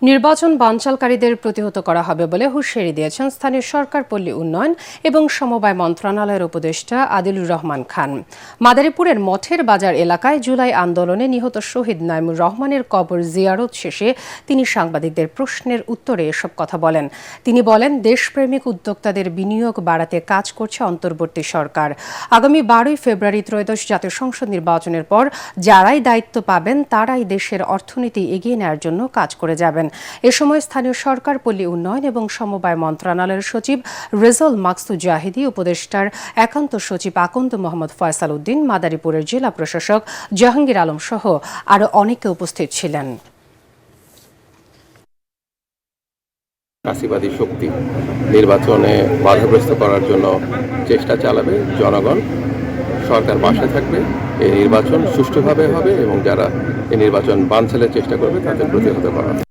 নির্বাচন বানচালকারীদের প্রতিহত করা হবে বলে হুঁশিয়ারি দিয়েছেন স্থানীয় সরকার, পল্লী উন্নয়ন এবং সমবায় মন্ত্রণালয়ের উপদেষ্টা আদিলুর রহমান খান। মাদারীপুরের মঠের বাজার এলাকায় জুলাই আন্দোলনে নিহত শহীদ নাইমুর রহমানের কবর জিয়ারত শেষে তিনি সাংবাদিকদের প্রশ্নের উত্তরে এসব কথা বলেন। তিনি বলেন, দেশপ্রেমিক উদ্যোক্তাদের বিনিয়োগ বাড়াতে কাজ করছে অন্তর্বর্তী সরকার। আগামী 12ই ফেব্রুয়ারি ত্রয়োদশ জাতীয় সংসদ নির্বাচনের পর যারাই দায়িত্ব পাবেন তারাই দেশের অর্থনীতি এগিয়ে নেওয়ার জন্য কাজ করে যাবেন। এ সময় স্থানীয় সরকার, পল্লী উন্নয়ন এবং সমবায় মন্ত্রণালয়ের সচিব রেজাউল মাকসুদ জাহিদি, উপদেষ্টার একান্ত সচিব আকন্দ মোহাম্মদ ফয়সাল উদ্দিন, মাদারীপুরের জেলা প্রশাসক জাহাঙ্গীর আলম সহ আরও অনেকে উপস্থিত ছিলেন। ফ্যাসিবাদী শক্তি নির্বাচনে বাধাগ্রস্ত করার জন্য চেষ্টা চালাবে। জনগণ, সরকার পাশে থাকবে। এই নির্বাচন সুষ্ঠুভাবে হবে এবং যারা এই নির্বাচন বানচালের চেষ্টা করবে তাদের প্রতিহত করা হবে।